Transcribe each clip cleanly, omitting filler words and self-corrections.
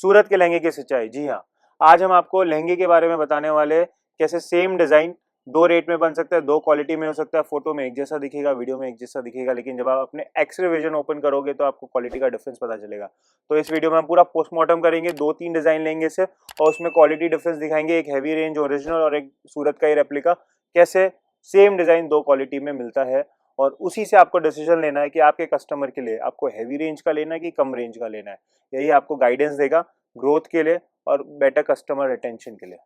सूरत के लहंगे की सच्चाई। जी हाँ, आज हम आपको लहंगे के बारे में बताने वाले, कैसे सेम डिजाइन दो रेट में बन सकता है, दो क्वालिटी में हो सकता है। फोटो में एक जैसा दिखेगा, वीडियो में एक जैसा दिखेगा, लेकिन जब आप अपने एक्सरे विजन ओपन करोगे तो आपको क्वालिटी का डिफरेंस पता चलेगा। तो इस वीडियो में हम पूरा पोस्टमार्टम करेंगे, 2-3 डिजाइन लेंगे सिर्फ और उसमें क्वालिटी डिफरेंस दिखाएंगे, एक हैवी रेंज ओरिजिनल और एक सूरत का ही रेप्लिका, कैसे सेम डिजाइन दो क्वालिटी में मिलता है। और उसी से आपको डिसीजन लेना है कि आपके कस्टमर के लिए आपको हैवी रेंज का लेना है कि कम रेंज का लेना है। यही आपको गाइडेंस देगा ग्रोथ के लिए और बेटर कस्टमर रिटेंशन के लिए।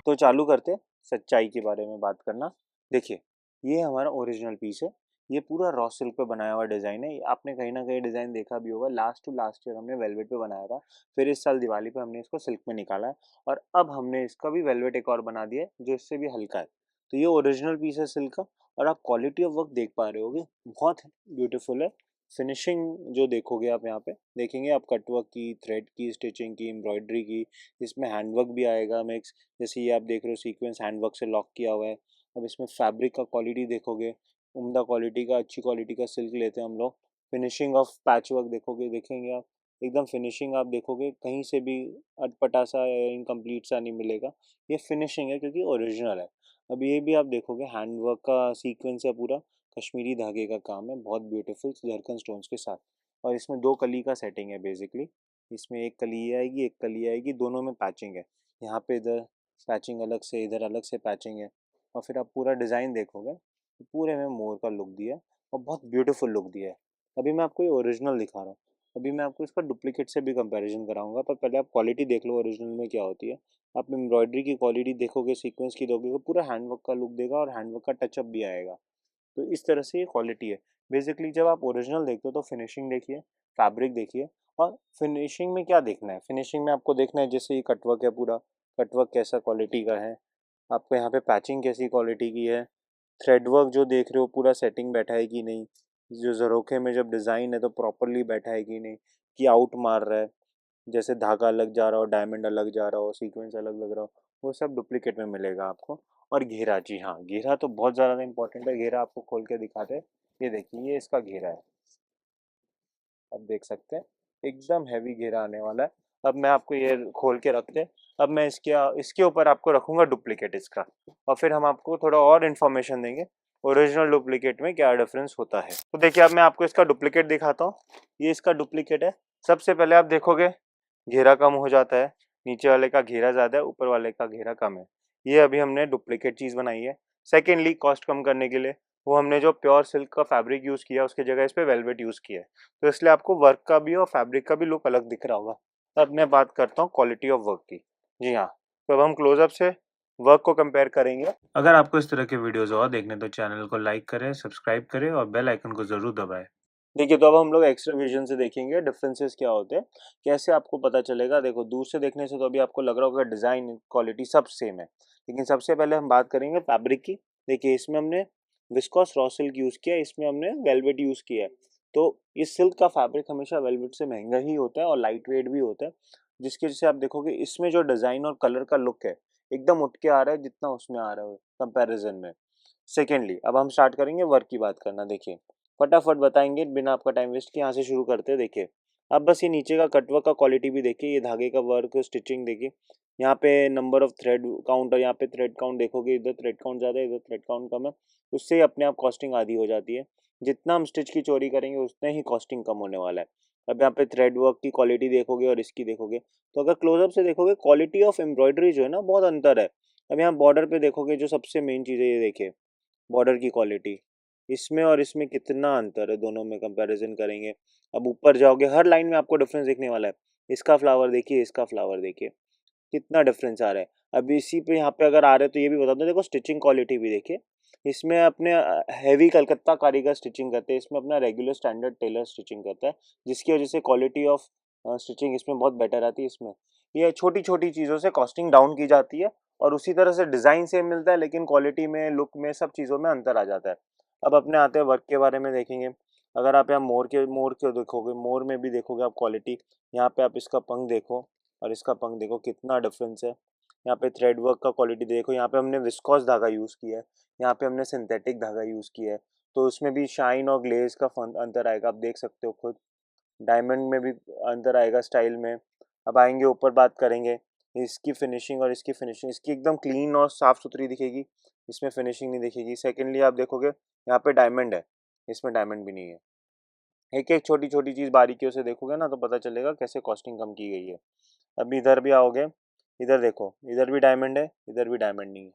तो चालू करते सच्चाई के बारे में बात करना। देखिए, ये हमारा ओरिजिनल पीस है, ये पूरा रॉ सिल्क पे बनाया हुआ डिज़ाइन है। आपने कहीं ना कहीं डिज़ाइन देखा भी होगा, लास्ट टू लास्ट ईयर हमने वेलवेट पे बनाया था, फिर इस साल दिवाली पे हमने इसको सिल्क में निकाला है और अब हमने इसका भी वेलवेट एक और बना दिया है जो इससे भी हल्का है। तो ये ओरिजिनल पीस है सिल्क का और आप क्वालिटी ऑफ वर्क देख पा रहे होगे, बहुत ब्यूटीफुल है। फिनिशिंग जो देखोगे आप यहाँ पे देखेंगे, आप कटवर्क की, थ्रेड की, स्टिचिंग की, एम्ब्रॉयडरी की, इसमें हैंडवर्क भी आएगा मिक्स। जैसे ये आप देख रहे हो सीक्वेंस हैंडवर्क से लॉक किया हुआ है। अब इसमें फैब्रिक का क्वालिटी देखोगे, उम्दा क्वालिटी का, अच्छी क्वालिटी का सिल्क लेते हैं हम लोग। फिनिशिंग ऑफ पैच वर्क देखोगे, देखेंगे आप एकदम फिनिशिंग आप देखोगे, कहीं से भी अटपटा सा या इनकम्प्लीट सा नहीं मिलेगा। ये फिनिशिंग है क्योंकि ओरिजिनल है। अब ये भी आप देखोगे हैंडवर्क का सीक्वेंस है पूरा, कश्मीरी धागे का काम है, बहुत ब्यूटीफुल जरकन स्टोन्स के साथ। और इसमें दो कली का सेटिंग है बेसिकली, इसमें एक कली आएगी, एक कली आएगी, दोनों में पैचिंग है। यहाँ पे इधर पैचिंग अलग से, इधर अलग से पैचिंग है। और फिर आप पूरा डिज़ाइन देखोगे तो पूरे में मोर का लुक दिया है और बहुत ब्यूटीफुल लुक दिया है। अभी मैं आपको ये ओरिजिनल दिखा रहा हूँ, अभी मैं आपको इसका डुप्लीकेट से भी कंपैरिजन कराऊंगा, पर पहले आप क्वालिटी देख लो ओरिजिनल में क्या होती है। आप एम्ब्रॉयडरी की क्वालिटी देखोगे, सीक्वेंस की देखोगे, पूरा हैंडवर्क का लुक देगा और हैंडवर्क का टचअप भी आएगा। तो इस तरह से ये क्वालिटी है। बेसिकली जब आप ओरिजिनल देखते हो तो फिनिशिंग देखिए, फैब्रिक देखिए। और फिनिशिंग में क्या देखना है, फिनिशिंग में आपको देखना है जैसे ये कटवर्क है पूरा, कटवर्क कैसा क्वालिटी का है, आपको यहाँ पे पैचिंग कैसी क्वालिटी की है, थ्रेड वर्क जो देख रहे हो पूरा सेटिंग बैठा है कि नहीं, जो ज़रोखे में जब डिज़ाइन है तो प्रॉपरली बैठा है कि नहीं, कि आउट मार रहा है, जैसे धागा अलग जा रहा हो, डायमंड अलग जा रहा हो, सीक्वेंस अलग लग रहा हो, वो सब डुप्लीकेट में मिलेगा आपको। और घेरा, जी हाँ, घेरा तो बहुत ज़्यादा इंपॉर्टेंट है। घेरा आपको खोल के दिखाते हैं, ये देखिए, ये इसका घेरा है, आप देख सकते हैं एकदम हैवी घेरा आने वाला है। अब मैं आपको ये खोल के रखते हैं, अब मैं इसके ऊपर आपको रखूंगा डुप्लीकेट इसका, और फिर हम आपको थोड़ा और इन्फॉर्मेशन देंगे ओरिजिनल डुप्लीकेट में क्या डिफरेंस होता है। तो देखिए, अब मैं आपको इसका डुप्लीकेट दिखाता हूँ, ये इसका डुप्लीकेट है। सबसे पहले आप देखोगे घेरा कम हो जाता है, नीचे वाले का घेरा ज़्यादा है, ऊपर वाले का घेरा कम है। ये अभी हमने डुप्लीकेट चीज़ बनाई है। सेकेंडली, कॉस्ट कम करने के लिए वो हमने जो प्योर सिल्क का फैब्रिक यूज़ किया उसकी जगह इस पे वेलवेट यूज़ किया है, तो इसलिए आपको वर्क का भी और फैब्रिक का भी लुक अलग दिख रहा होगा। अब मैं बात करता हूँ क्वालिटी ऑफ वर्क की। जी हाँ, तो अब हम क्लोजअप से वर्क को कंपेयर करेंगे। अगर आपको इस तरह के वीडियोस और देखने तो चैनल को लाइक करें, सब्सक्राइब करें और बेल आइकन को ज़रूर दबाएं। देखिए, तो अब हम लोग एक्स्ट्रा विजन से देखेंगे डिफरेंसेस क्या होते हैं, कैसे आपको पता चलेगा। देखो, दूर से देखने से तो अभी आपको लग रहा होगा डिज़ाइन क्वालिटी सब सेम है, लेकिन सबसे पहले हम बात करेंगे फैब्रिक की। देखिए, इसमें हमने विस्कोस रॉ सिल्क यूज़ किया है, इसमें हमने वेलवेट यूज़ किया है। तो इस सिल्क का फैब्रिक हमेशा वेलवेट से महंगा ही होता है और लाइट वेट भी होता है, जिसकी वजह से आप देखोगे इसमें जो डिज़ाइन और कलर का लुक है एकदम उठ के आ रहा है जितना उसमें आ रहा है कंपैरिजन में। सेकेंडली, अब हम स्टार्ट करेंगे वर्क की बात करना। देखिए, फटाफट बताएंगे बिना आपका टाइम वेस्ट किए, यहाँ से शुरू करते हैं। देखिए, अब बस ये नीचे का कटवर्क का क्वालिटी भी देखिए, ये धागे का वर्क, स्टिचिंग देखिए, यहाँ पे नंबर ऑफ थ्रेड काउंट और यहाँ पे थ्रेड काउंट देखोगे, इधर थ्रेड काउंट ज़्यादा है, इधर थ्रेड काउंट कम है, उससे ही अपने आप कॉस्टिंग आधी हो जाती है। जितना हम स्टिच की चोरी करेंगे उतना ही कॉस्टिंग कम होने वाला है। अब यहाँ पे थ्रेड वर्क की क्वालिटी देखोगे और इसकी देखोगे, तो अगर क्लोजअप से देखोगे क्वालिटी ऑफ एम्ब्रॉयडरी जो है ना, बहुत अंतर है। अब यहाँ बॉर्डर पे देखोगे, जो सबसे मेन चीज़ है, ये देखिए बॉर्डर की क्वालिटी, इसमें और इसमें कितना अंतर है, दोनों में कंपैरिजन करेंगे। अब ऊपर जाओगे, हर लाइन में आपको डिफरेंस दिखने वाला है। इसका फ्लावर देखिए, इसका फ्लावर देखिए, कितना डिफरेंस आ रहा है। अब इसी पे यहाँ पे अगर आ रहे हैं तो ये भी बता दो, देखो स्टिचिंग क्वालिटी भी देखिए, इसमें अपने हैवी कलकत्ता कारीगर स्टिचिंग करते हैं, इसमें अपना रेगुलर स्टैंडर्ड टेलर स्टिचिंग करता है, जिसकी वजह से क्वालिटी ऑफ स्टिचिंग इसमें बहुत बेटर आती है। इसमें ये छोटी छोटी चीज़ों से कॉस्टिंग डाउन की जाती है और उसी तरह से डिज़ाइन सेम मिलता है, लेकिन क्वालिटी में, लुक में, सब चीज़ों में अंतर आ जाता है। अब अपने आते हैं वर्क के बारे में देखेंगे। अगर आप यहाँ मोर के देखोगे, मोर में भी देखोगे आप क्वालिटी, यहाँ पे आप इसका पंख देखो और इसका पंख देखो, कितना डिफरेंस है। यहाँ पे थ्रेड वर्क का क्वालिटी देखो, यहाँ पे हमने विस्कोस धागा यूज़ किया है, यहाँ पे हमने सिंथेटिक धागा यूज़ किया है। तो उसमें भी शाइन और ग्लेज का अंतर आएगा, आप देख सकते हो खुद। डायमंड में भी अंतर आएगा स्टाइल में। अब आएंगे ऊपर, बात करेंगे इसकी फिनिशिंग और इसकी फिनिशिंग। इसकी एकदम क्लीन और साफ़ सुथरी दिखेगी, इसमें फिनिशिंग नहीं दिखेगी। सेकेंडली आप देखोगे यहाँ पे डायमंड है, इसमें डायमंड भी नहीं है। एक एक छोटी छोटी चीज़ बारीकियों से देखोगे ना तो पता चलेगा कैसे कॉस्टिंग कम की गई है। अब इधर भी आओगे, इधर देखो, इधर भी डायमंड है, इधर भी डायमंड नहीं है।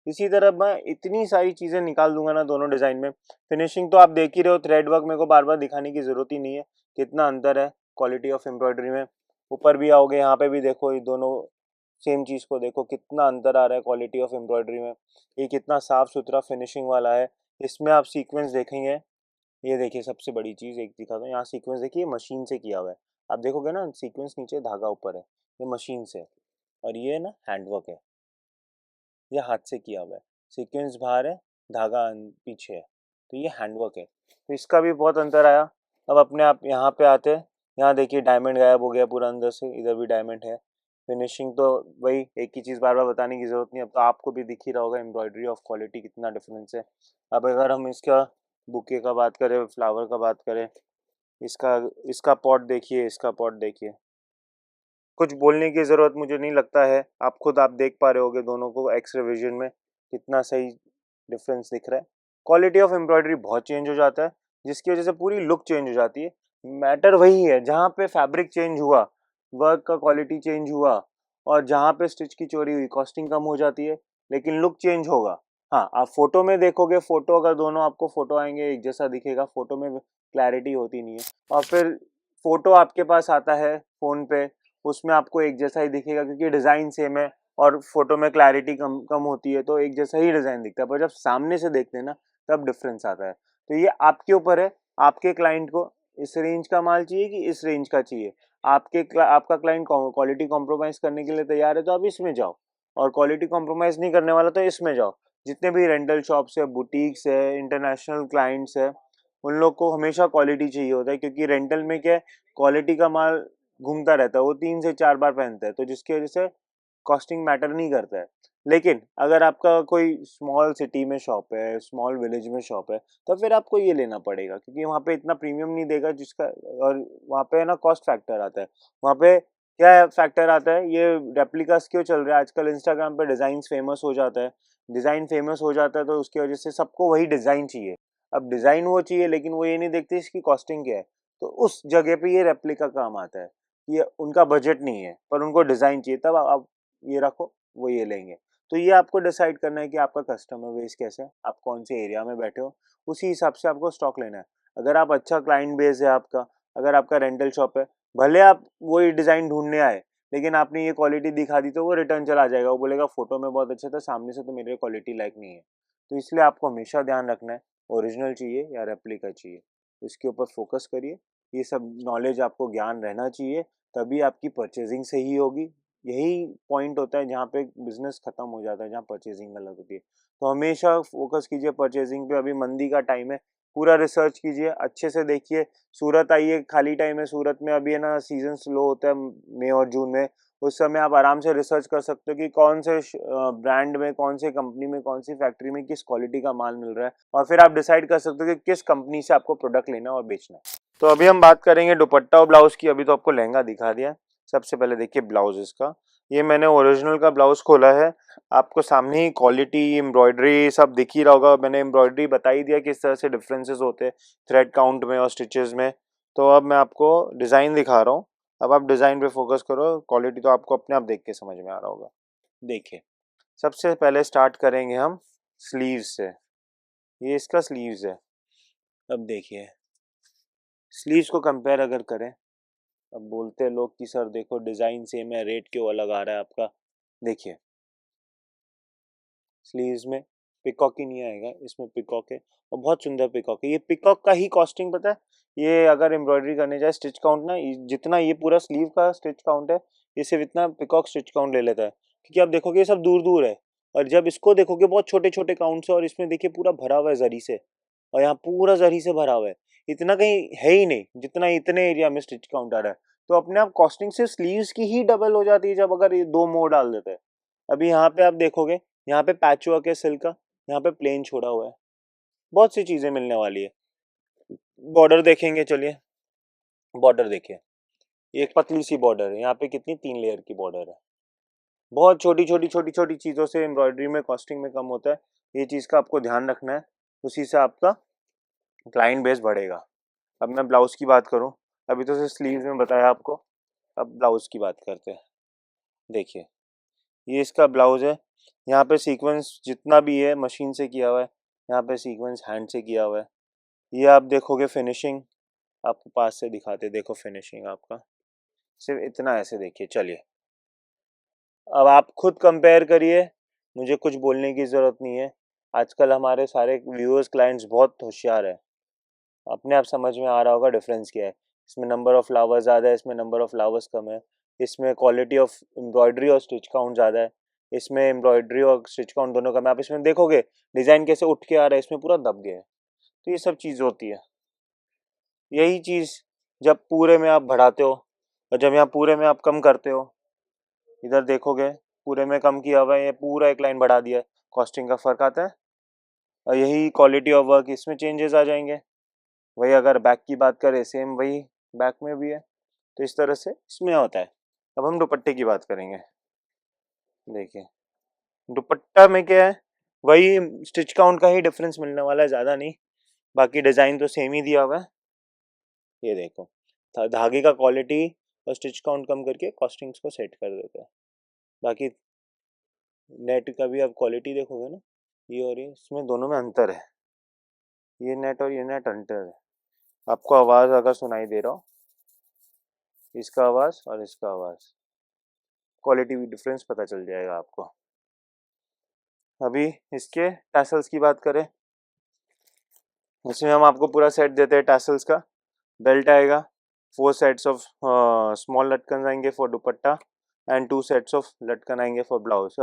इसी तरह मैं इतनी सारी चीज़ें निकाल दूंगा ना दोनों डिज़ाइन में। फिनिशिंग तो आप देख ही रहे हो, थ्रेड वर्क मेरे को बार बार दिखाने की ज़रूरत ही नहीं है, कितना अंतर है क्वालिटी ऑफ एम्ब्रॉयडरी में। ऊपर भी आओगे, यहाँ पे भी देखो, ये दोनों सेम चीज़ को देखो, कितना अंतर आ रहा है क्वालिटी ऑफ एम्ब्रॉयडरी में। ये कितना साफ़ सुथरा फिनिशिंग वाला है। इसमें आप सीक्वेंस देखेंगे, ये देखिए सबसे बड़ी चीज़ एक दिखाता हूँ, यहाँ सीक्वेंस देखिए मशीन से किया हुआ है। आप देखोगे ना, सीक्वेंस नीचे, धागा ऊपर है, ये मशीन से। और ये ना हैंडवर्क है, ये हाथ से किया हुआ है। सीक्वेंस बाहर है, धागा पीछे है, तो ये हैंडवर्क है। तो इसका भी बहुत अंतर आया। अब अपने आप यहाँ पे आते हैं, यहाँ देखिए डायमंड गायब हो गया पूरा अंदर से, इधर भी डायमंड है। फिनिशिंग तो वही एक ही चीज़ बार बार बताने की ज़रूरत नहीं, अब तो आपको भी दिख ही रहा होगा एम्ब्रॉयडरी ऑफ क्वालिटी कितना डिफरेंस है। अब अगर हम इसका बुके का बात करें, फ्लावर का बात करें, इसका इसका पॉट देखिए, इसका पॉट देखिए, कुछ बोलने की ज़रूरत मुझे नहीं लगता है। आप खुद आप देख पा रहे होगे दोनों को एक्स रिविजन में कितना सही डिफरेंस दिख रहा है। क्वालिटी ऑफ एम्ब्रॉयडरी बहुत चेंज हो जाता है, जिसकी वजह से पूरी लुक चेंज हो जाती है। मैटर वही है, जहाँ पे फैब्रिक चेंज हुआ, वर्क का क्वालिटी चेंज हुआ, और जहाँ पे स्टिच की चोरी हुई, कॉस्टिंग कम हो जाती है, लेकिन लुक चेंज होगा। हाँ, आप फोटो में देखोगे, फोटो अगर दोनों आपको फोटो आएंगे एक जैसा दिखेगा, फोटो में क्लैरिटी होती नहीं है। और फिर फोटो आपके पास आता है फ़ोन पे, उसमें आपको एक जैसा ही दिखेगा क्योंकि डिज़ाइन सेम है, और फोटो में क्लैरिटी कम कम होती है तो एक जैसा ही डिज़ाइन दिखता है, पर जब सामने से देखते हैं ना तब डिफरेंस आता है। तो ये आपके ऊपर है, आपके क्लाइंट को इस रेंज का माल चाहिए कि इस रेंज का चाहिए। आपका क्लाइंट क्वालिटी कॉम्प्रोमाइज़ करने के लिए तैयार है तो आप इसमें जाओ, और क्वालिटी कॉम्प्रोमाइज़ नहीं करने वाला तो इसमें जाओ। जितने भी रेंटल शॉप्स है, बुटीक्स है, इंटरनेशनल क्लाइंट्स है, उन लोग को हमेशा क्वालिटी चाहिए होता है, क्योंकि रेंटल में क्या है, क्वालिटी का माल घूमता रहता है, वो 3 से 4 बार पहनता है, तो जिसकी वजह से कॉस्टिंग मैटर नहीं करता है। लेकिन अगर आपका कोई स्मॉल सिटी में शॉप है, स्मॉल विलेज में शॉप है, तो फिर आपको ये लेना पड़ेगा, क्योंकि वहाँ पे इतना प्रीमियम नहीं देगा जिसका, और वहाँ पे ना कॉस्ट फैक्टर आता है। वहाँ पे क्या फैक्टर आता है, ये रेप्लिकास क्यों चल रहा है आजकल, इंस्टाग्राम पे डिज़ाइन फेमस हो जाता है। डिज़ाइन फेमस हो जाता है तो उसकी वजह से सबको वही डिज़ाइन चाहिए। अब डिज़ाइन वो चाहिए, लेकिन वो ये नहीं देखते इसकी कॉस्टिंग क्या है, तो उस जगह पे ये रेप्लिका काम आता है। ये उनका बजट नहीं है पर उनको डिज़ाइन चाहिए, तब आप ये रखो, वो ये लेंगे। तो ये आपको डिसाइड करना है कि आपका कस्टमर बेस कैसा है, आप कौन से एरिया में बैठे हो, उसी हिसाब से आपको स्टॉक लेना है। अगर आप अच्छा क्लाइंट बेस है आपका, अगर आपका रेंटल शॉप है, भले आप वही डिज़ाइन ढूंढने आए, लेकिन आपने ये क्वालिटी दिखा दी तो वो रिटर्न चला जाएगा, वो बोलेगा फोटो में बहुत अच्छा था, सामने से तो मेरे क्वालिटी लायक नहीं है। तो इसलिए आपको हमेशा ध्यान रखना है, ओरिजिनल चाहिए या रेप्लिका चाहिए, इसके ऊपर फोकस करिए। ये सब नॉलेज आपको, ज्ञान रहना चाहिए, तभी आपकी परचेजिंग सही होगी। यही पॉइंट होता है जहाँ पे बिजनेस खत्म हो जाता है, जहाँ परचेजिंग गलत होती है। तो हमेशा फोकस कीजिए परचेजिंग पे। अभी मंदी का टाइम है, पूरा रिसर्च कीजिए, अच्छे से देखिए। सूरत आइए, खाली टाइम है सूरत में, अभी है ना सीजन स्लो होता है मई और जून में, उस समय आप आराम से रिसर्च कर सकते हो कि कौन से ब्रांड में, कौन से कंपनी में, कौन सी फैक्ट्री में किस क्वालिटी का माल मिल रहा है, और फिर आप डिसाइड कर सकते हो कि किस कंपनी से आपको प्रोडक्ट लेना और बेचना है। तो अभी हम बात करेंगे दुपट्टा और ब्लाउज की। अभी तो आपको लहंगा दिखा दिया, सबसे पहले देखिए ब्लाउज इसका। ये मैंने ओरिजिनल का ब्लाउज खोला है, आपको सामने ही क्वालिटी, एम्ब्रॉयडरी सब दिख ही रहा होगा। मैंने एम्ब्रॉयडरी बता ही दिया किस तरह से डिफरेंसेस होते हैं थ्रेड काउंट में और स्टिचेस में। तो अब मैं आपको डिज़ाइन दिखा रहा हूँ, अब आप डिज़ाइन पे फोकस करो, क्वालिटी तो आपको अपने आप देख के समझ में आ रहा होगा। देखिए, सबसे पहले स्टार्ट करेंगे हम स्लीव्स से। ये इसका स्लीव्स है। अब देखिए, स्लीव्स को कंपेयर अगर करें, अब बोलते हैं लोग कि सर देखो डिज़ाइन सेम है, रेट क्यों अलग आ रहा है आपका। देखिए, स्लीव्स में पिकॉक ही नहीं आएगा, इसमें पिकॉक है, और बहुत सुंदर पिकॉक है। ये पिकॉक का ही कॉस्टिंग पता है, ये अगर एम्ब्रॉयडरी करने जाए स्टिच काउंट ना, जितना ये पूरा स्लीव का स्टिच काउंट है, ये सिर्फ इतना पिकॉक स्टिच काउंट ले लेता है। क्योंकि आप देखोगे ये सब दूर दूर है, और जब इसको देखोगे बहुत छोटे छोटे काउंट से, और इसमें देखिए पूरा भरा हुआ है जरी से, और यहाँ पूरा जरी से भरा हुआ है। इतना कहीं है ही नहीं जितना इतने एरिया में स्टिच काउंट आ रहा है। तो अपने आप कॉस्टिंग से स्लीव्स की ही डबल हो जाती है जब अगर ये 2 मोड़ डाल देते हैं। अभी यहाँ पे आप देखोगे, यहाँ पे पैच वर्क है सिल्क का, यहाँ पे प्लेन छोड़ा हुआ है। बहुत सी चीज़ें मिलने वाली है। बॉर्डर देखेंगे, चलिए बॉर्डर देखिए, ये एक पतली सी बॉर्डर है, यहाँ पे कितनी 3 लेयर की बॉर्डर है। बहुत छोटी छोटी छोटी छोटी चीज़ों से एम्ब्रॉयडरी में कॉस्टिंग में कम होता है, ये चीज़ का आपको ध्यान रखना है, उसी से आपका क्लाइंट बेस बढ़ेगा। अब मैं ब्लाउज की बात करूँ, अभी तो सिर्फ स्लीव्स में बताया आपको, अब ब्लाउज की बात करते हैं। देखिए ये इसका ब्लाउज है, यहाँ पे सीक्वेंस जितना भी है मशीन से किया हुआ है, यहाँ पे सीक्वेंस हैंड से किया हुआ है। ये आप देखोगे फिनिशिंग, आपको पास से दिखाते, देखो फिनिशिंग आपका सिर्फ इतना, ऐसे देखिए। चलिए अब आप खुद कंपेयर करिए, मुझे कुछ बोलने की ज़रूरत नहीं है। आजकल हमारे सारे व्यूअर्स क्लाइंट्स बहुत होशियार है, अपने आप समझ में आ रहा होगा डिफरेंस क्या है। इसमें नंबर ऑफ फ्लावर्स ज़्यादा है, इसमें नंबर ऑफ फ्लावर्स कम है। इसमें क्वालिटी ऑफ एम्ब्रॉयडरी और स्टिच काउंट ज़्यादा है, इसमें एम्ब्रॉयडरी और स्टिच काउंट दोनों कम है। आप इसमें देखोगे डिज़ाइन कैसे उठ के आ रहा है, इसमें पूरा दब गया है। तो ये सब चीज़ होती है। यही चीज़ जब पूरे में आप बढ़ाते हो और जब यहाँ पूरे में आप कम करते हो, इधर देखोगे पूरे में कम किया हुआ है, ये पूरा एक लाइन बढ़ा दिया है, कॉस्टिंग का फ़र्क आता है। और यही क्वालिटी ऑफ वर्क, इसमें चेंजेस आ जाएंगे। वही अगर बैक की बात करें, सेम वही बैक में भी है। तो इस तरह से इसमें होता है। अब हम दुपट्टे की बात करेंगे। देखिए दुपट्टा में क्या है, वही स्टिच काउंट का ही डिफरेंस मिलने वाला है, ज़्यादा नहीं। बाकी डिज़ाइन तो सेम ही दिया हुआ है। ये देखो धागे का क्वालिटी और स्टिच काउंट कम करके कॉस्टिंग्स को सेट कर देते हैं। बाकी नेट का भी आप क्वालिटी देखोगे ना, ये और ये, इसमें दोनों में अंतर है। ये नेट और ये नेट अंतर है। आपको आवाज़ अगर सुनाई दे रहा हो, इसका आवाज़ और इसका आवाज़, क्वालिटी डिफरेंस पता चल जाएगा आपको। अभी इसके टैसल्स की बात करें, इसमें हम आपको पूरा सेट देते हैं टैसल्स का। बेल्ट आएगा, 4 सेट्स ऑफ स्मॉल लटकन आएंगे for dupatta and 2 sets of लटकन आएंगे फॉर ब्लाउज,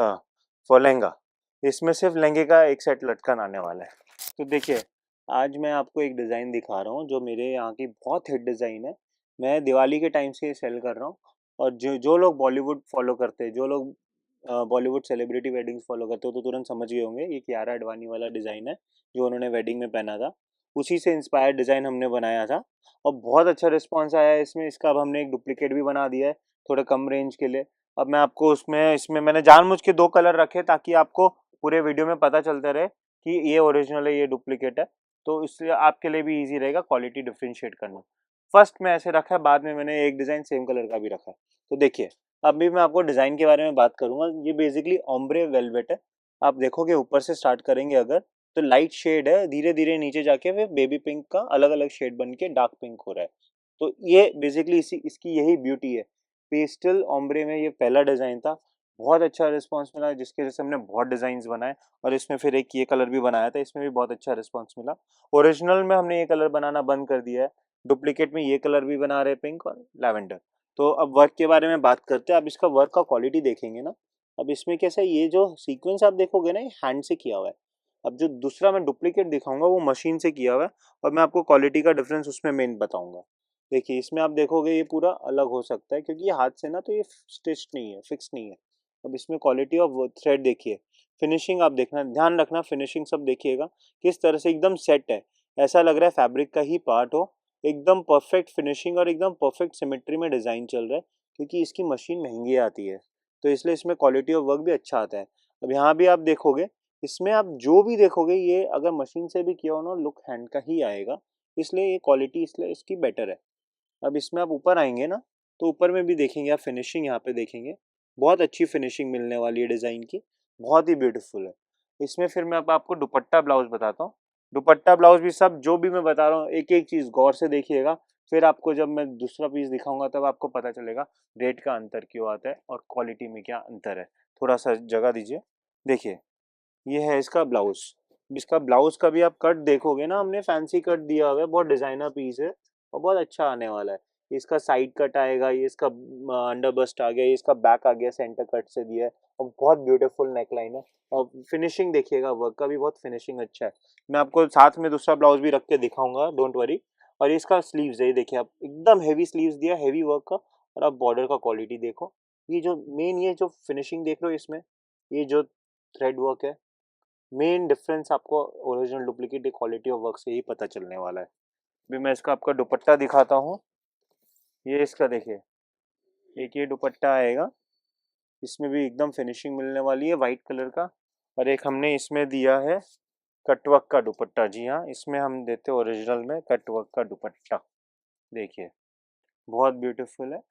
फॉर लहंगा। इसमें सिर्फ लहंगे का एक सेट लटकन आने वाला है। तो देखिए आज मैं आपको एक डिज़ाइन दिखा रहा हूँ जो मेरे यहाँ की बहुत हिट डिज़ाइन है। मैं दिवाली के टाइम से ये सेल कर रहा हूँ। और जो जो लोग बॉलीवुड फॉलो करते हैं, जो लोग बॉलीवुड सेलिब्रिटी वेडिंग्स फॉलो करते हो, तो तुरंत समझ गए होंगे ये कियारा अडवाणी वाला डिज़ाइन है जो उन्होंने वेडिंग में पहना था। उसी से इंस्पायर्ड डिज़ाइन हमने बनाया था और बहुत अच्छा रिस्पॉन्स आया है इसमें। इसका अब हमने एक डुप्लीकेट भी बना दिया है थोड़े कम रेंज के लिए। अब मैं आपको उसमें इसमें मैंने जानबूझ के 2 कलर रखे ताकि आपको पूरे वीडियो में पता चलता रहे कि ये ओरिजिनल है ये डुप्लीकेट है। तो इसलिए आपके लिए भी इजी रहेगा क्वालिटी डिफ्रेंशिएट करना। फर्स्ट में ऐसे रखा है, बाद में मैंने एक डिज़ाइन सेम कलर का भी रखा है। तो देखिए अभी मैं आपको डिज़ाइन के बारे में बात करूंगा। ये बेसिकली ओम्ब्रे वेलवेट है। आप देखोगे ऊपर से स्टार्ट करेंगे अगर, तो लाइट शेड है, धीरे धीरे नीचे जाके फिर बेबी पिंक का अलग अलग शेड बन के डार्क पिंक हो रहा है। तो ये बेसिकली इसी इसकी यही ब्यूटी है। पेस्टल ओम्ब्रे में ये पहला डिज़ाइन था, बहुत अच्छा रिस्पांस मिला जिसके वजह से हमने बहुत डिज़ाइंस बनाए। और इसमें फिर एक ये कलर भी बनाया था, इसमें भी बहुत अच्छा रिस्पांस मिला। ओरिजिनल में हमने ये कलर बनाना बंद कर दिया है, डुप्लीकेट में ये कलर भी बना रहे, पिंक और लैवेंडर। तो अब वर्क के बारे में बात करते हैं। अब इसका वर्क का क्वालिटी देखेंगे ना, अब इसमें कैसा है, ये जो सीक्वेंस आप देखोगे ना, ये हैंड से किया हुआ है। अब जो दूसरा मैं डुप्लीकेट दिखाऊंगा वो मशीन से किया हुआ है, और मैं आपको क्वालिटी का डिफरेंस उसमें मेन बताऊंगा। देखिए इसमें आप देखोगे ये पूरा अलग हो सकता है क्योंकि ये हाथ से ना, तो ये स्टिच नहीं है, फिक्स नहीं है। अब इसमें क्वालिटी ऑफ थ्रेड देखिए, फिनिशिंग आप देखना, ध्यान रखना, फिनिशिंग सब देखिएगा किस तरह से एकदम सेट है। ऐसा लग रहा है फैब्रिक का ही पार्ट हो। एकदम परफेक्ट फिनिशिंग और एकदम परफेक्ट सिमेट्री में डिज़ाइन चल रहा है, क्योंकि इसकी मशीन महंगी आती है, तो इसलिए इसमें क्वालिटी ऑफ वर्क भी अच्छा आता है। अब यहाँ भी आप देखोगे, इसमें आप जो भी देखोगे ये अगर मशीन से भी किया हो ना, लुक हैंड का ही आएगा, इसलिए ये क्वालिटी इसलिए इसकी बेटर है। अब इसमें आप ऊपर आएंगे ना, तो ऊपर में भी देखेंगे आप, फिनिशिंग यहाँ पे देखेंगे, बहुत अच्छी फिनिशिंग मिलने वाली है डिज़ाइन की, बहुत ही ब्यूटीफुल है। इसमें फिर मैं अब आपको दुपट्टा ब्लाउज बताता हूँ। दुपट्टा ब्लाउज भी सब जो भी मैं बता रहा हूँ एक एक चीज़ गौर से देखिएगा, फिर आपको जब मैं दूसरा पीस दिखाऊंगा तब आपको पता चलेगा रेट का अंतर क्यों आता है और क्वालिटी में क्या अंतर है। थोड़ा सा जगह दीजिए। देखिए ये है इसका ब्लाउज। इसका ब्लाउज का भी आप कट देखोगे ना, हमने फैंसी कट दिया हुआ है, बहुत डिजाइनर पीस है और बहुत अच्छा आने वाला है। इसका साइड कट आएगा, ये इसका अंडर बस्ट आ गया, ये इसका बैक आ गया, सेंटर कट से दिया है और बहुत ब्यूटीफुल नेकलाइन है। और फिनिशिंग देखिएगा, वर्क का भी बहुत फिनिशिंग अच्छा है। मैं आपको साथ में दूसरा ब्लाउज भी रख के दिखाऊंगा, डोंट वरी। और इसका स्लीव्स है, ये देखिए आप, एकदम हैवी स्लीव्स दिया, हैवी वर्क का। और आप बॉर्डर का क्वालिटी देखो, ये जो मेन ये जो फिनिशिंग देख रहे हो इसमें, ये जो थ्रेड वर्क है, मेन डिफरेंस आपको original duplicate quality of work से ही पता चलने वाला है। अभी मैं इसका आपका दुपट्टा दिखाता हूँ। ये इसका देखिए, एक ये दुपट्टा आएगा, इसमें भी एकदम फिनिशिंग मिलने वाली है वाइट कलर का। और एक हमने इसमें दिया है कटवर्क का दुपट्टा। जी हाँ, इसमें हम देते हैं ओरिजिनल में कटवर्क का दुपट्टा। देखिए बहुत ब्यूटीफुल है,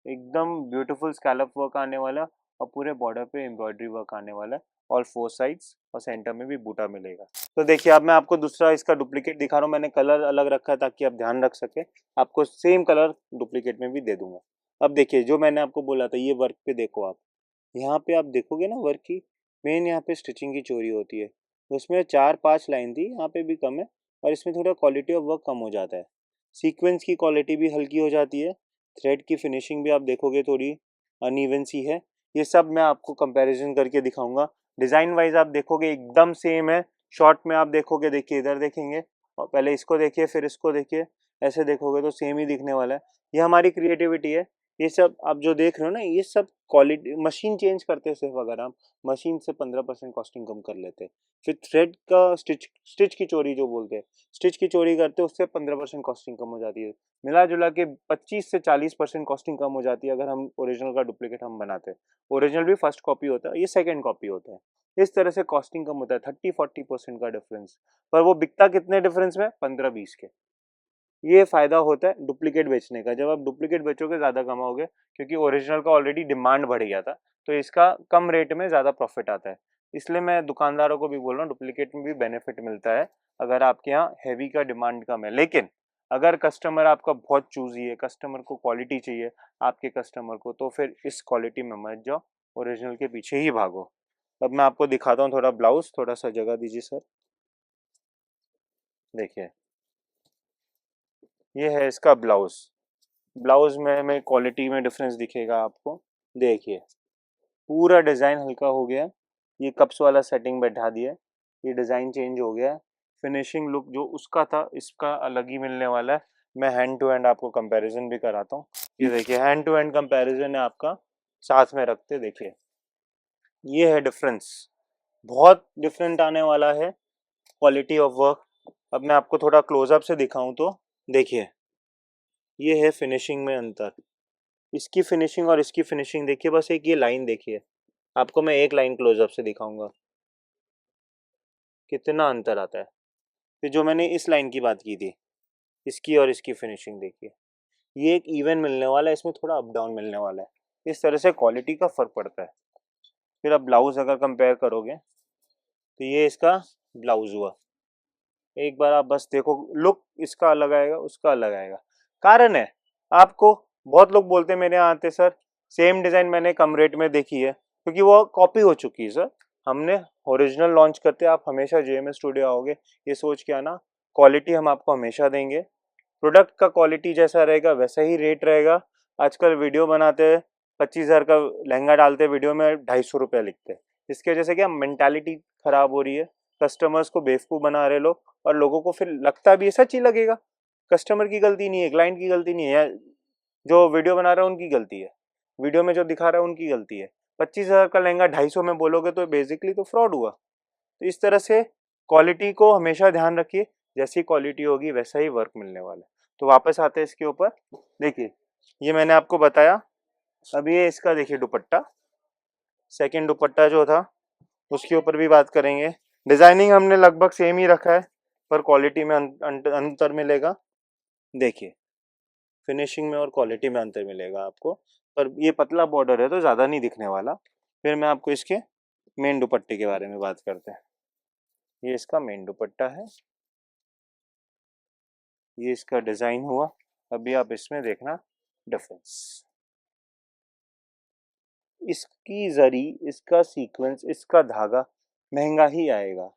एकदम ब्यूटीफुल स्कैलप वर्क आने वाला और पूरे बॉर्डर पे एम्ब्रॉयडरी वर्क आने वाला है। ऑल फोर साइड्स और सेंटर में भी बूटा मिलेगा। तो देखिए अब मैं आपको दूसरा इसका डुप्लीकेट दिखा रहा हूँ। मैंने कलर अलग रखा है ताकि आप ध्यान रख सके। आपको सेम कलर डुप्लीकेट में भी दे दूंगा। अब देखिए जो मैंने आपको बोला था, ये वर्क पे देखो आप, यहाँ पे आप देखोगे ना वर्क की मेन यहाँ पे स्टिचिंग की चोरी होती है। उसमें 4-5 लाइन थी, यहाँ पे भी कम है। और इसमें थोड़ा क्वालिटी ऑफ वर्क कम हो जाता है। सीक्वेंस की क्वालिटी भी हल्की हो जाती है। थ्रेड की फिनिशिंग भी आप देखोगे थोड़ी अनइवन सी है। ये सब मैं आपको कंपैरिजन करके दिखाऊंगा। डिज़ाइन वाइज आप देखोगे एकदम सेम है। शॉर्ट में आप देखोगे, देखिए इधर देखेंगे और पहले इसको देखिए फिर इसको देखिए, ऐसे देखोगे तो सेम ही दिखने वाला है। ये हमारी क्रिएटिविटी है। ये सब आप जो देख रहे हो ना, ये सब क्वालिटी मशीन चेंज करते हैं सिर्फ। अगर हम मशीन से 15% कॉस्टिंग कम कर लेते हैं। फिर थ्रेड का स्टिच की चोरी जो बोलते हैं, स्टिच की चोरी करते हैं, उससे 15% कॉस्टिंग कम हो जाती है। मिला जुला के 25 से 40% कॉस्टिंग कम हो जाती है अगर हम ओरिजिनल का डुप्लीकेट हम बनाते हैं। ओरिजिनल भी फर्स्ट कॉपी होता है, ये सेकेंड कॉपी होता है। इस तरह से कॉस्टिंग कम होता है, 30-40% का डिफरेंस। पर वो बिकता कितने डिफरेंस में? 15-20 के। ये फायदा होता है डुप्लीकेट बेचने का। जब आप डुप्लीकेट बेचोगे ज़्यादा कमाओगे, क्योंकि ओरिजिनल का ऑलरेडी डिमांड बढ़ गया था, तो इसका कम रेट में ज़्यादा प्रॉफिट आता है। इसलिए मैं दुकानदारों को भी बोल रहा हूँ, डुप्लीकेट में भी बेनिफिट मिलता है अगर आपके यहाँ हैवी का डिमांड कम है। लेकिन अगर कस्टमर आपका बहुत चूजी है, कस्टमर को क्वालिटी चाहिए आपके कस्टमर को, तो फिर इस क्वालिटी में मत जाओ, ओरिजिनल के पीछे ही भागो। अब मैं आपको दिखाता हूँ थोड़ा ब्लाउज। थोड़ा सा जगह दीजिए सर। देखिए ये है इसका ब्लाउज। ब्लाउज में क्वालिटी में डिफरेंस दिखेगा आपको। देखिए पूरा डिज़ाइन हल्का हो गया। ये कप्स वाला सेटिंग बैठा दिया है। ये डिज़ाइन चेंज हो गया है। फिनिशिंग लुक जो उसका था इसका अलग ही मिलने वाला है। मैं हैंड टू हैंड आपको कंपैरिजन भी कराता हूँ। ये देखिए हैंड टू हैंड कंपैरिजन है आपका, साथ में रखते देखिए। ये है डिफरेंस, बहुत डिफरेंट आने वाला है क्वालिटी ऑफ वर्क। अब मैं आपको थोड़ा क्लोजअप से दिखाऊं तो देखिए, ये है फिनिशिंग में अंतर। इसकी फिनिशिंग और इसकी फिनिशिंग देखिए, बस एक ये लाइन देखिए। आपको मैं एक लाइन क्लोजअप से दिखाऊंगा, कितना अंतर आता है। फिर जो मैंने इस लाइन की बात की थी, इसकी और इसकी फिनिशिंग देखिए। ये एक इवन मिलने वाला है, इसमें थोड़ा अप डाउन मिलने वाला है। इस तरह से क्वालिटी का फर्क पड़ता है। फिर आप ब्लाउज अगर कंपेयर करोगे तो ये इसका ब्लाउज हुआ। एक बार आप बस देखो, लुक इसका अलग आएगा, उसका अलग आएगा। कारण है आपको, बहुत लोग बोलते हैं मेरे यहाँ आते सर सेम डिज़ाइन मैंने कम रेट में देखी है, क्योंकि वो कॉपी हो चुकी है सर। हमने ओरिजिनल लॉन्च करते, आप हमेशा जेएमएस स्टूडियो आओगे ये सोच के आना, क्वालिटी हम आपको हमेशा देंगे। प्रोडक्ट का क्वालिटी जैसा रहेगा वैसा ही रेट रहेगा। आजकल वीडियो बनाते हैं, 25,000 का लहंगा डालते वीडियो में 250 रुपये लिखते हैं। इसकी वजह से क्या मेंटालिटी खराब हो रही है, कस्टमर्स को बेवकूफ़ बना रहे लोग, और लोगों को फिर लगता भी है सच ही लगेगा। कस्टमर की गलती नहीं है, क्लाइंट की गलती नहीं है, जो वीडियो बना रहा है उनकी गलती है, वीडियो में जो दिखा रहा है उनकी गलती है। 25,000 का लहंगा 250 में बोलोगे तो बेसिकली तो फ्रॉड हुआ। तो इस तरह से क्वालिटी को हमेशा ध्यान रखिए, जैसी क्वालिटी होगी वैसा ही वर्क मिलने वाला है। तो वापस आते हैं इसके ऊपर। देखिए ये मैंने आपको बताया। अब ये इसका देखिए दुपट्टा, सेकंड दुपट्टा जो था उसके ऊपर भी बात करेंगे। डिजाइनिंग हमने लगभग सेम ही रखा है, पर क्वालिटी में अंतर मिलेगा। देखिए फिनिशिंग में और क्वालिटी में अंतर मिलेगा आपको। पर ये पतला बॉर्डर है तो ज़्यादा नहीं दिखने वाला। फिर मैं आपको इसके मेन दुपट्टे के बारे में बात करते हैं। ये इसका मेन दुपट्टा है, ये इसका डिज़ाइन हुआ। अभी आप इसमें देखना डिफरेंस, इसकी जरी, इसका सीक्वेंस, इसका धागा महंगा ही आएगा।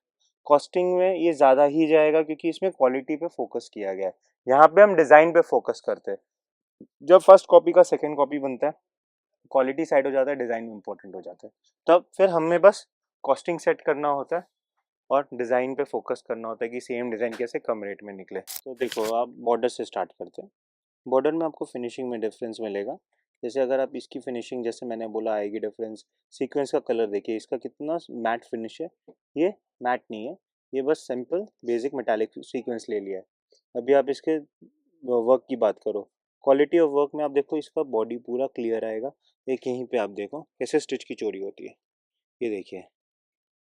कॉस्टिंग में ये ज़्यादा ही जाएगा क्योंकि इसमें क्वालिटी पे फोकस किया गया है। यहाँ पे हम डिज़ाइन पे फोकस करते हैं। जब फर्स्ट कॉपी का सेकंड कॉपी बनता है, क्वालिटी साइड हो जाता है, डिज़ाइन इंपॉर्टेंट हो जाता है। तब फिर हमें बस कॉस्टिंग सेट करना होता है और डिज़ाइन पे फोकस करना होता है कि सेम डिज़ाइन कैसे कम रेट में निकले। तो देखो आप बॉर्डर से स्टार्ट करते हैं। बॉर्डर में आपको फिनिशिंग में डिफरेंस मिलेगा, जैसे अगर आप इसकी फिनिशिंग जैसे मैंने बोला आएगी डिफरेंस, सीक्वेंस का कलर देखिए, इसका कितना मैट फिनिश है, ये मैट नहीं है, ये बस सिंपल बेसिक मेटालिक सीक्वेंस ले लिया है। अभी आप इसके वर्क की बात करो, क्वालिटी ऑफ वर्क में आप देखो इसका बॉडी पूरा क्लियर आएगा। एक यहीं पे आप देखो कैसे स्टिच की चोरी होती है, ये देखिए,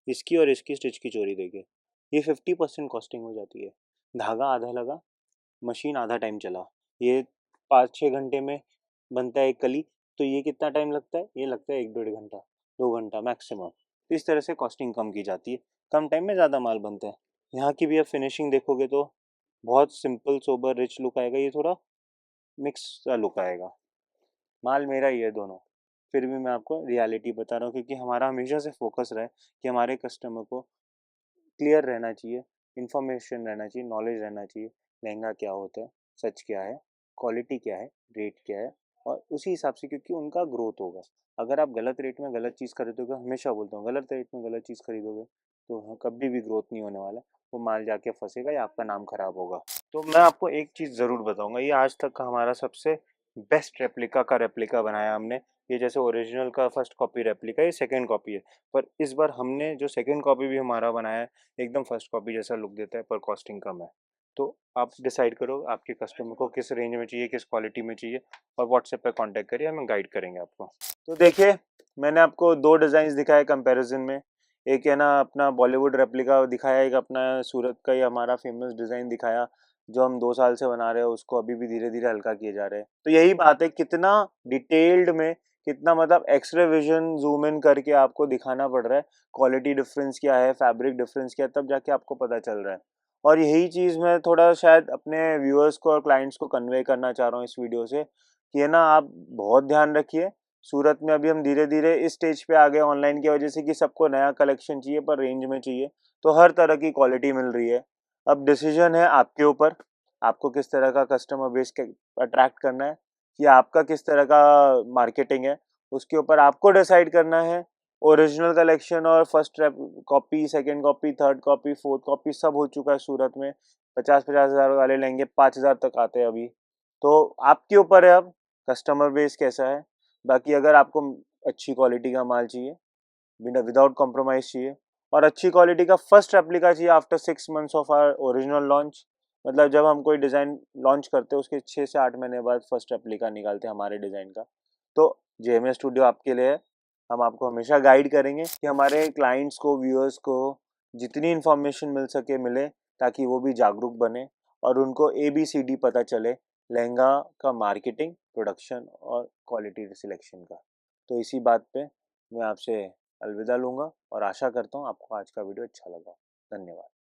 इसकी और इसकी स्टिच की चोरी देखिए, ये 50% कॉस्टिंग हो जाती है। धागा आधा लगा, मशीन आधा टाइम चला, ये 5-6 घंटे में बनता है एक कली, तो ये कितना टाइम लगता है, ये लगता है 1-1.5 घंटा, 2 घंटा मैक्सिमम। तो इस तरह से कॉस्टिंग कम की जाती है, कम टाइम में ज़्यादा माल बनता है। यहाँ की भी आप फिनिशिंग देखोगे तो बहुत सिंपल सोबर रिच लुक आएगा, ये थोड़ा मिक्स सा लुक आएगा। माल मेरा ही है दोनों, फिर भी मैं आपको रियलिटी बता रहा हूँ, क्योंकि हमारा हमेशा से फोकस रहा है कि हमारे कस्टमर को क्लियर रहना चाहिए, इन्फॉर्मेशन रहना चाहिए, नॉलेज रहना चाहिए, लहंगा क्या होता है, सच क्या है, क्वालिटी क्या है, रेट क्या है, और उसी हिसाब से, क्योंकि उनका ग्रोथ होगा। अगर आप गलत रेट में गलत चीज़ खरीदोगे, हमेशा बोलता हूँ गलत रेट में गलत चीज़ खरीदोगे तो कभी भी ग्रोथ नहीं होने वाला, वो माल जाके फंसेगा या आपका नाम खराब होगा। तो मैं आपको एक चीज़ ज़रूर बताऊंगा, ये आज तक का हमारा सबसे बेस्ट रेप्लिका का रेप्लिका बनाया हमने। ये जैसे ओरिजिनल का फर्स्ट कॉपी रेप्लिका, ये सेकंड कॉपी है, पर इस बार हमने जो सेकंड कॉपी भी हमारा बनाया है एकदम फर्स्ट कॉपी जैसा लुक देता है, पर कॉस्टिंग कम है। तो आप डिसाइड करो आपके कस्टमर को किस रेंज में चाहिए, किस क्वालिटी में चाहिए, और व्हाट्सएप पे कांटेक्ट करिए, हम गाइड करेंगे आपको। तो देखिए, मैंने आपको दो डिज़ाइंस दिखाए कंपैरिजन में। एक है ना अपना बॉलीवुड रेप्लिका दिखाया, एक अपना सूरत का ही हमारा फेमस डिज़ाइन दिखाया, जो हम 2 साल से बना रहे हैं, उसको अभी भी धीरे धीरे हल्का किए जा रहे हैं। तो यही बात है, कितना डिटेल्ड में, कितना मतलब एक्सरे विजन जूम इन करके आपको दिखाना पड़ रहा है, क्वालिटी डिफरेंस क्या है, फैब्रिक डिफरेंस क्या है, तब जाके आपको पता चल रहा है। और यही चीज़ मैं थोड़ा शायद अपने व्यूअर्स को और क्लाइंट्स को कन्वे करना चाह रहा हूँ इस वीडियो से, कि है ना आप बहुत ध्यान रखिए। सूरत में अभी हम धीरे धीरे इस स्टेज पे आ गए ऑनलाइन की वजह से कि सबको नया कलेक्शन चाहिए, पर रेंज में चाहिए, तो हर तरह की क्वालिटी मिल रही है। अब डिसीजन है आपके ऊपर, आपको किस तरह का कस्टमर बेस अट्रैक्ट करना है, कि आपका किस तरह का मार्केटिंग है, उसके ऊपर आपको डिसाइड करना है। ओरिजिनल कलेक्शन और first copy, second copy, third copy, fourth copy सब हो चुका है सूरत में। 50-50 हज़ार वाले लेंगे, 5 हज़ार तक आते हैं अभी। तो आपके ऊपर है अब कस्टमर बेस कैसा है। बाकी अगर आपको अच्छी क्वालिटी का माल चाहिए, बिना विदाउट कॉम्प्रोमाइज चाहिए, और अच्छी क्वालिटी का फर्स्ट रेप्लिका चाहिए after 6 months of our original launch, मतलब जब हम कोई डिज़ाइन लॉन्च करते हैं उसके 6 से 8 महीने बाद फर्स्ट रेप्लिका निकालते हैं हमारे डिज़ाइन का, तो जेएमए स्टूडियो आपके लिए है। हम आपको हमेशा गाइड करेंगे कि हमारे क्लाइंट्स को, व्यूअर्स को जितनी इन्फॉर्मेशन मिल सके मिले, ताकि वो भी जागरूक बने और उनको ABCD पता चले लहंगा का मार्केटिंग, प्रोडक्शन और क्वालिटी सिलेक्शन का। तो इसी बात पे मैं आपसे अलविदा लूँगा और आशा करता हूँ आपको आज का वीडियो अच्छा लगा। धन्यवाद।